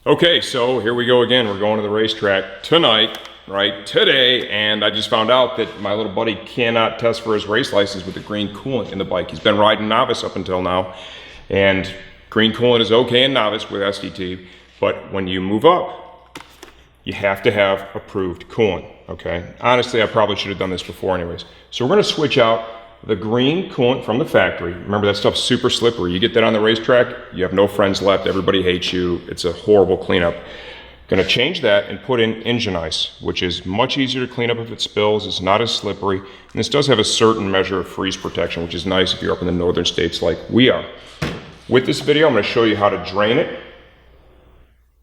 Okay, so here we go again. We're going to the racetrack tonight, right, today, and I just found out that my little buddy cannot test for his race license with the green coolant in the bike. He's been riding novice up until now, and green coolant is okay in novice with SDT, but when you move up, you have to have approved coolant, okay? Honestly, I probably should have done this before anyways. So we're gonna switch out the green coolant from the factory. Remember, that stuff's super slippery. You get that on the racetrack, you have no friends left, everybody hates you, it's a horrible cleanup. Gonna change that and put in engine ice, which is much easier to clean up if it spills, it's not as slippery, and this does have a certain measure of freeze protection, which is nice if you're up in the northern states like we are. With this video, I'm gonna show you how to drain it.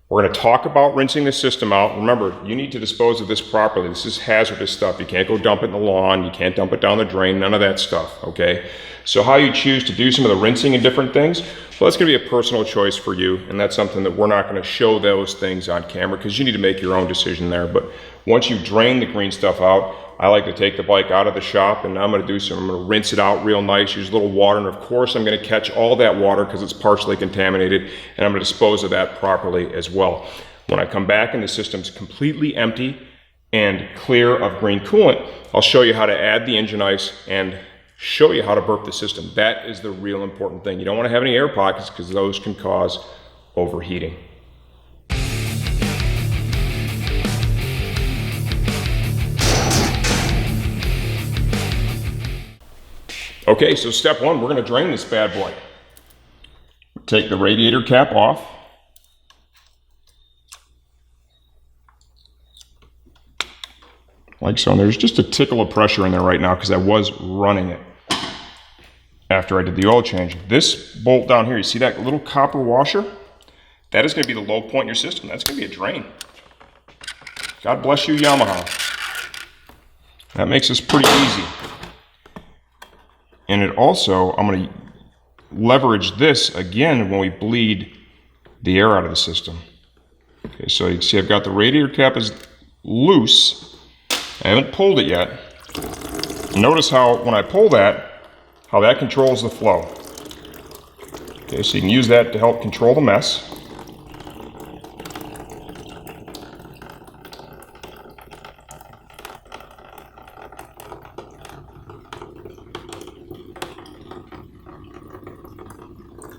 We're going to talk about rinsing the system out. Remember, you need to dispose of this properly. This is hazardous stuff. You can't go dump it in the lawn. You can't dump it down the drain. None of that stuff, okay? So how you choose to do some of the rinsing and different things, well, that's going to be a personal choice for you, and that's something that we're not going to show those things on camera because you need to make your own decision there. But once you drain the green stuff out, I like to take the bike out of the shop, and I'm going to rinse it out real nice, use a little water, and of course I'm going to catch all that water because it's partially contaminated, and I'm going to dispose of that properly as well. When I come back and the system's completely empty and clear of green coolant, I'll show you how to add the engine ice and show you how to burp the system. That is the real important thing. You don't want to have any air pockets because those can cause overheating. Okay, so step one, we're going to drain this bad boy. Take the radiator cap off. Like so, and there's just a tickle of pressure in there right now because I was running it after I did the oil change. This bolt down here, you see that little copper washer? That is going to be the low point in your system. That's going to be a drain. God bless you, Yamaha. That makes this pretty easy. And it also, I'm going to leverage this again when we bleed the air out of the system. Okay, so you can see I've got the radiator cap is loose. I haven't pulled it yet. Notice how when I pull that, how that controls the flow. Okay, so you can use that to help control the mess.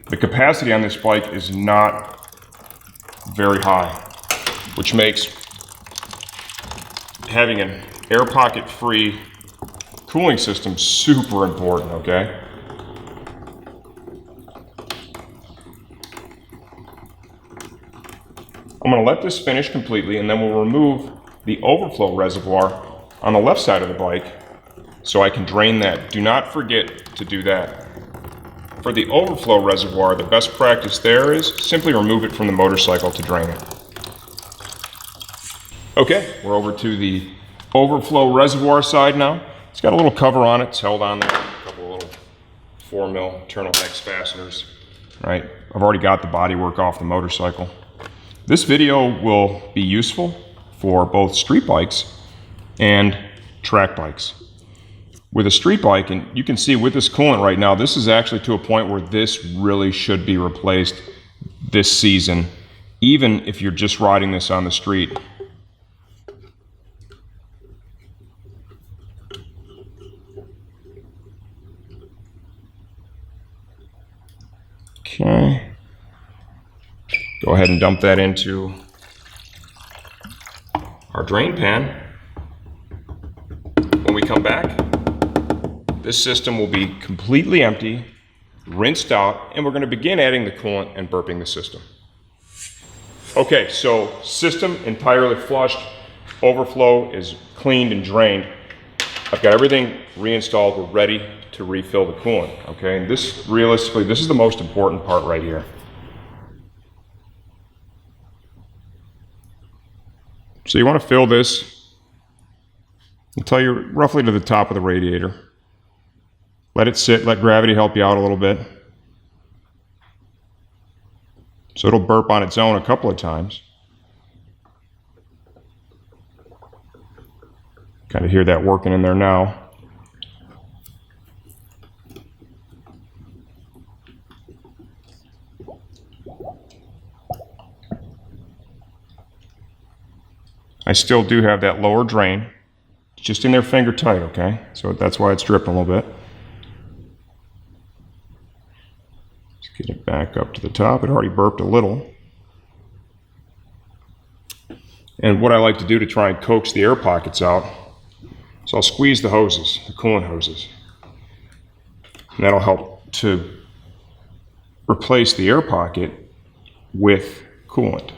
The capacity on this bike is not very high, which makes having an air pocket free cooling system super important, okay? I'm gonna let this finish completely and then we'll remove the overflow reservoir on the left side of the bike so I can drain that. Do not forget to do that. For the overflow reservoir, the best practice there is simply remove it from the motorcycle to drain it. Okay, we're over to the overflow reservoir side now. It's got a little cover on it. It's held on there, a couple of little 4mm internal hex fasteners, right? I've already got the bodywork off the motorcycle. This video will be useful for both street bikes and track bikes. With a street bike, and you can see with this coolant right now, this is actually to a point where this really should be replaced this season, even if you're just riding this on the street. Okay. Go ahead and dump that into our drain pan. When we come back, this system will be completely empty, rinsed out, and we're going to begin adding the coolant and burping the system. Okay, so system entirely flushed, overflow is cleaned and drained. I've got everything reinstalled, we're ready to refill the coolant, okay? And this, realistically, this is the most important part right here. So you want to fill this until you're roughly to the top of the radiator. Let it sit, let gravity help you out a little bit. So it'll burp on its own a couple of times. Kind of hear that working in there now. I still do have that lower drain. It's just in there finger tight, okay? So that's why it's dripping a little bit. Let's get it back up to the top. It already burped a little. And what I like to do to try and coax the air pockets out, so I'll squeeze the hoses, the coolant hoses. And that'll help to replace the air pocket with coolant.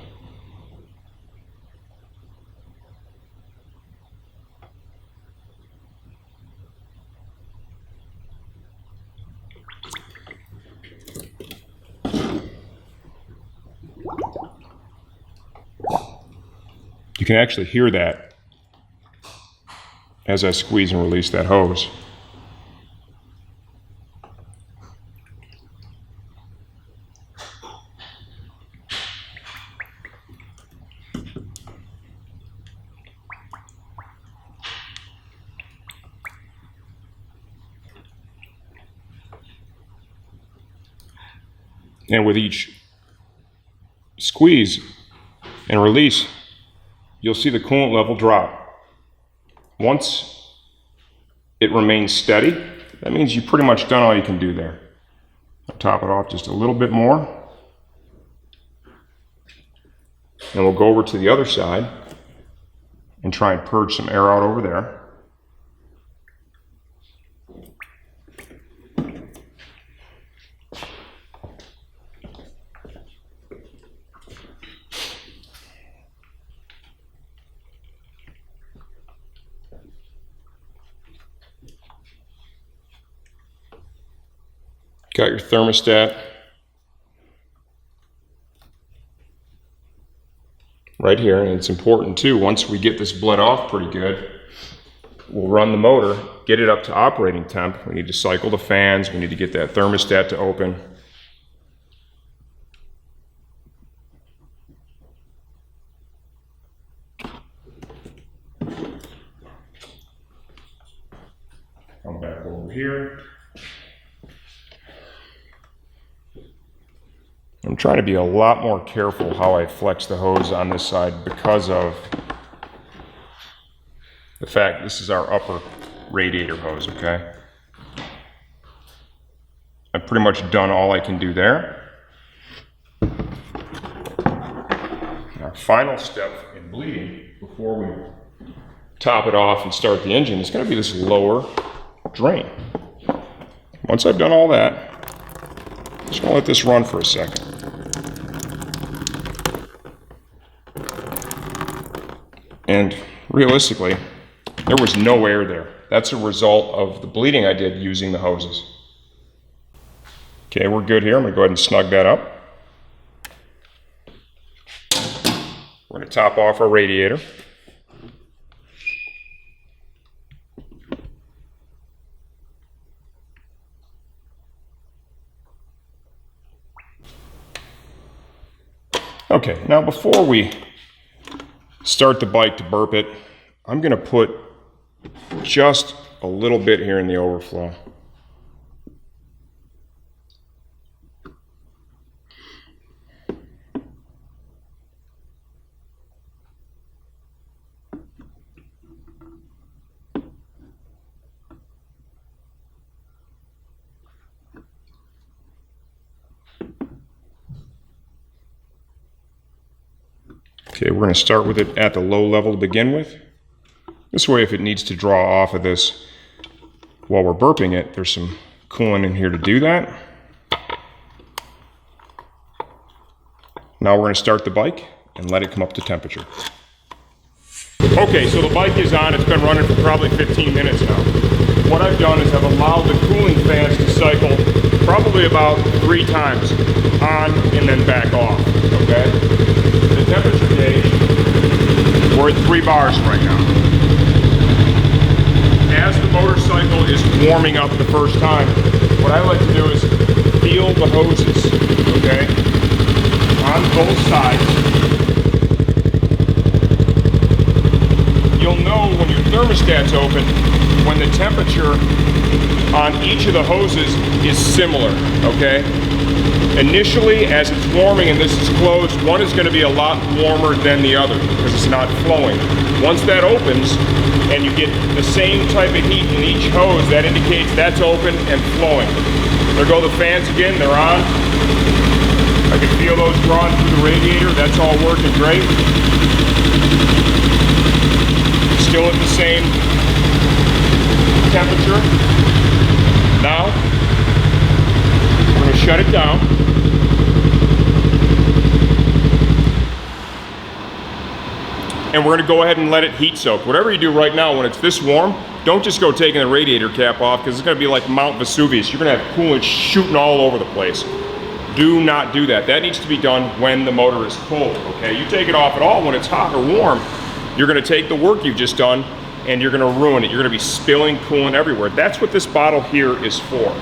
You can actually hear that as I squeeze and release that hose. And with each squeeze and release, you'll see the coolant level drop. Once it remains steady, that means you've pretty much done all you can do there. I'll top it off just a little bit more. And we'll go over to the other side and try and purge some air out over there. Got your thermostat right here, and it's important too, once we get this bled off pretty good, we'll run the motor, get it up to operating temp. We need to cycle the fans, we need to get that thermostat to open. Come back over here. I'm trying to be a lot more careful how I flex the hose on this side because of the fact this is our upper radiator hose, okay? I've pretty much done all I can do there. Our final step in bleeding before we top it off and start the engine is going to be this lower drain. Once I've done all that, I'm just going to let this run for a second. And realistically, there was no air there. That's a result of the bleeding I did using the hoses. Okay, we're good here. I'm going to go ahead and snug that up. We're going to top off our radiator. Okay, now before we start the bike to burp it, I'm going to put just a little bit here in the overflow. Okay, we're going to start with it at the low level to begin with. This way, if it needs to draw off of this while we're burping it, there's some coolant in here to do that. Now we're going to start the bike and let it come up to temperature. Okay, so the bike is on. It's been running for probably 15 minutes now. What I've done is I've allowed the cooling fans to cycle probably about 3 times, on and then back off, okay? The temperature gauge, we're at 3 bars right now. As the motorcycle is warming up the first time, what I like to do is feel the hoses, okay? On both sides. You'll know when your thermostat's open when the temperature on each of the hoses is similar, okay? Initially, as it's warming and this is closed, one is going to be a lot warmer than the other because it's not flowing. Once that opens and you get the same type of heat in each hose, that indicates that's open and flowing. There go the fans again, they're on. I can feel those drawn through the radiator, that's all working great. Still at the same temperature. Now, we're going to shut it down. And we're going to go ahead and let it heat soak. Whatever you do right now when it's this warm, don't just go taking the radiator cap off because it's going to be like Mount Vesuvius. You're going to have coolant shooting all over the place. Do not do that. That needs to be done when the motor is cold, okay? You take it off at all when it's hot or warm, you're going to take the work you've just done and you're going to ruin it. You're going to be spilling coolant everywhere. That's what this bottle here is for.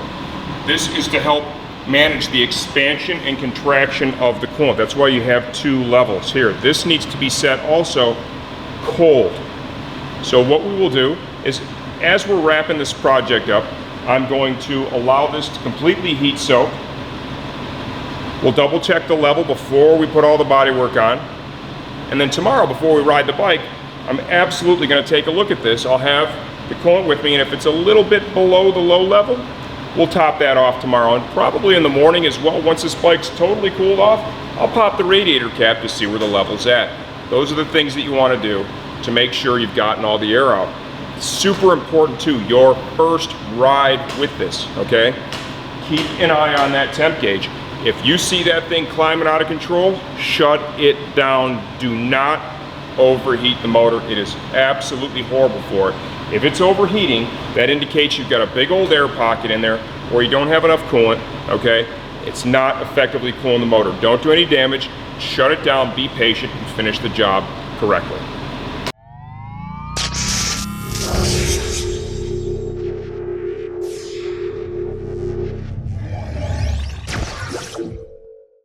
This is to help manage the expansion and contraction of the coolant. That's why you have two levels here. This needs to be set also cold. So what we will do is, as we're wrapping this project up, I'm going to allow this to completely heat soak. We'll double check the level before we put all the bodywork on. And then tomorrow, before we ride the bike, I'm absolutely going to take a look at this. I'll have the coolant with me, and if it's a little bit below the low level, we'll top that off tomorrow. And probably in the morning as well, once this bike's totally cooled off, I'll pop the radiator cap to see where the level's at. Those are the things that you want to do to make sure you've gotten all the air out. Super important too, your first ride with this, okay? Keep an eye on that temp gauge. If you see that thing climbing out of control, shut it down. Do not overheat the motor. It is absolutely horrible for it. If it's overheating, that indicates you've got a big old air pocket in there or you don't have enough coolant, okay? It's not effectively cooling the motor. Don't do any damage. Shut it down, be patient, and finish the job correctly.